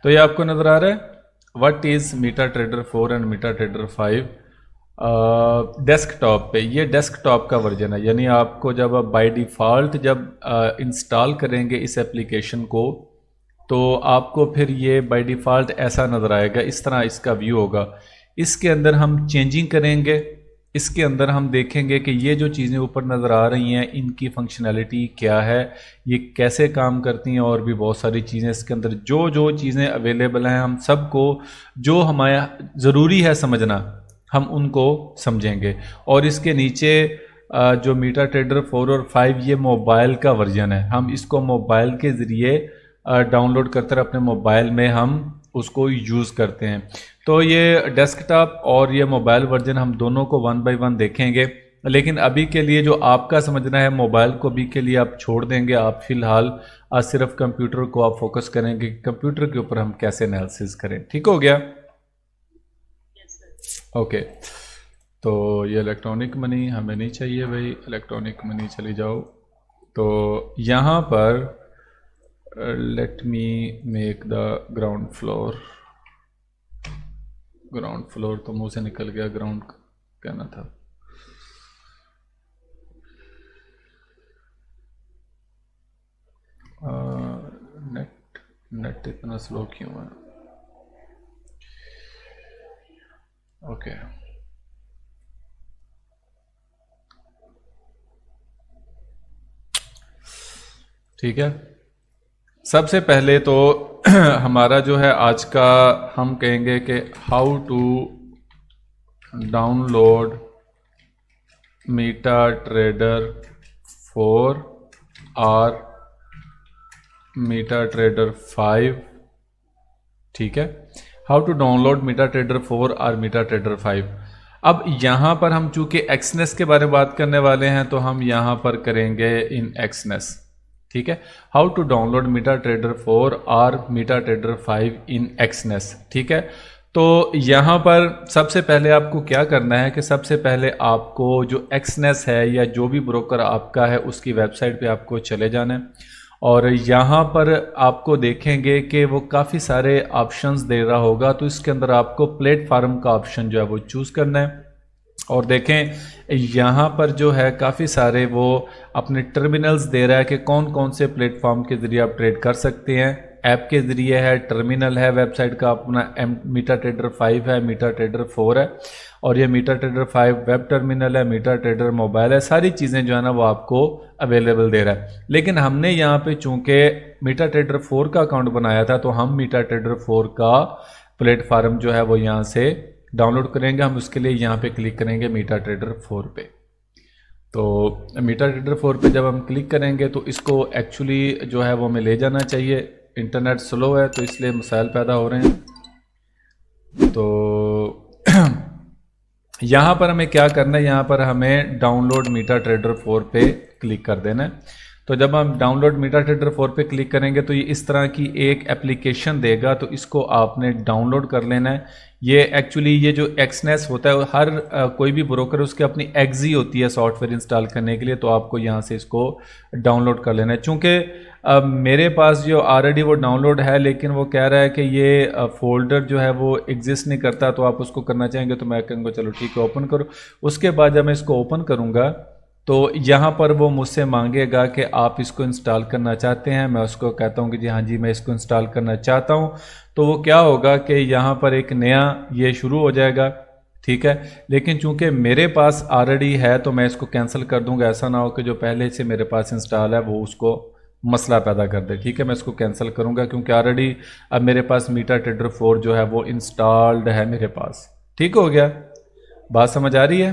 तो ये आपको नज़र आ रहा है what is MetaTrader 4 and MetaTrader 5 desktop पे। ये डेस्कटॉप का वर्जन है, यानी आपको जब आप बाय डिफ़ॉल्ट जब इंस्टॉल करेंगे इस एप्लीकेशन को तो आपको फिर ये बाय डिफ़ॉल्ट ऐसा नज़र आएगा, इस तरह इसका व्यू होगा। इसके अंदर हम चेंजिंग करेंगे, इसके अंदर हम देखेंगे कि ये जो चीज़ें ऊपर नज़र आ रही हैं इनकी फंक्शनैलिटी क्या है, ये कैसे काम करती हैं, और भी बहुत सारी चीज़ें इसके अंदर जो जो चीज़ें अवेलेबल हैं हम सबको जो हमारा ज़रूरी है समझना हम उनको समझेंगे। और इसके नीचे जो मीटा ट्रेडर 4 और 5 ये मोबाइल का वर्जन है, हम इसको मोबाइल के ज़रिए डाउनलोड करते हैं, अपने मोबाइल में हम उसको यूज़ करते हैं। तो ये डेस्कटॉप और ये मोबाइल वर्जन हम दोनों को वन बाय वन देखेंगे, लेकिन अभी के लिए जो आपका समझना है मोबाइल को अभी के लिए आप छोड़ देंगे। आप फ़िलहाल आज सिर्फ कंप्यूटर को आप फोकस करेंगे, कंप्यूटर के ऊपर हम कैसे एनालिसिस करें। ठीक हो गया? ओके। तो ये इलेक्ट्रॉनिक मनी हमें नहीं चाहिए भाई, इलेक्ट्रॉनिक मनी चली जाओ। तो यहाँ पर let me make the ground floor. Ground floor तो मुंह से निकल गया, ग्राउंड कहना था। नेट इतना स्लो क्यों है? ओके ठीक है। सबसे पहले तो हमारा जो है आज का हम कहेंगे कि हाउ टू डाउनलोड मीटा ट्रेडर 4 और मीटा ट्रेडर 5। ठीक है, हाउ टू डाउनलोड मीटा ट्रेडर 4 और मीटा ट्रेडर 5। अब यहाँ पर हम चूंकि एक्सनेस के बारे में बात करने वाले हैं तो हम यहाँ पर करेंगे इन एक्सनेस। ठीक है, हाउ टू डाउनलोड मीटा ट्रेडर 4 और मीटा ट्रेडर 5 इन एक्सनेस। ठीक है, तो यहाँ पर सबसे पहले आपको क्या करना है कि सबसे पहले आपको जो एक्सनेस है या जो भी ब्रोकर आपका है उसकी वेबसाइट पे आपको चले जाना है, और यहाँ पर आपको देखेंगे कि वो काफ़ी सारे ऑप्शंस दे रहा होगा, तो इसके अंदर आपको प्लेटफार्म का ऑप्शन जो है वो चूज़ करना है। और देखें यहाँ पर जो है काफ़ी सारे वो अपने टर्मिनल्स दे रहा है कि कौन कौन से प्लेटफॉर्म के ज़रिए आप ट्रेड कर सकते हैं। ऐप के ज़रिए है, टर्मिनल है वेबसाइट का अपना, मीटा ट्रेडर 5 है, मीटा ट्रेडर 4 है, और ये मीटा ट्रेडर 5 वेब टर्मिनल है, मीटा ट्रेडर मोबाइल है। सारी चीज़ें जो है ना वो आपको अवेलेबल दे रहा है। लेकिन हमने यहाँ पे चूँकि मीटा ट्रेडर 4 का अकाउंट बनाया था तो हम मीटा ट्रेडर 4 का प्लेटफार्म जो है वो यहाँ से डाउनलोड करेंगे। हम उसके लिए यहाँ पे क्लिक करेंगे मीटा ट्रेडर 4 पे। तो मीटा ट्रेडर 4 पे जब हम क्लिक करेंगे तो इसको एक्चुअली जो है वो हमें ले जाना चाहिए, इंटरनेट स्लो है तो इसलिए मसाइल पैदा हो रहे हैं। तो यहाँ पर हमें क्या करना है, यहाँ पर हमें डाउनलोड मीटा ट्रेडर 4 पे क्लिक कर देना है। तो जब हम डाउनलोड मीटा ट्रेडर 4 पे क्लिक करेंगे तो ये इस तरह की एक एप्लीकेशन देगा, तो इसको आपने डाउनलोड कर लेना है। ये एक्चुअली ये जो एक्सनेस होता है हर कोई भी ब्रोकर उसकी अपनी एक्जी होती है सॉफ्टवेयर इंस्टॉल करने के लिए, तो आपको यहाँ से इसको डाउनलोड कर लेना है। चूँकि मेरे पास जो ऑलरेडी वो डाउनलोड है लेकिन वो कह रहा है कि ये फोल्डर जो है वो एग्जिस्ट नहीं करता, तो आप उसको करना चाहेंगे तो मैं कहूँगा चलो ठीक है ओपन करो। उसके बाद जब मैं इसको ओपन करूँगा तो यहाँ पर वो मुझसे मांगेगा कि आप इसको इंस्टॉल करना चाहते हैं। मैं उसको कहता हूँ कि जी हाँ जी मैं इसको इंस्टॉल करना चाहता हूँ। तो वो क्या होगा कि यहाँ पर एक नया ये शुरू हो जाएगा। ठीक है, लेकिन चूंकि मेरे पास ऑलरेडी है तो मैं इसको कैंसिल कर दूंगा, ऐसा ना हो कि जो पहले से मेरे पास इंस्टॉल है वो उसको मसला पैदा कर दे। ठीक है, मैं इसको कैंसिल करूंगा क्योंकि ऑलरेडी अब मेरे पास मीटा ट्रेडर 4 जो है वो इंस्टॉल्ड है मेरे पास। ठीक हो गया, बात समझ आ रही है?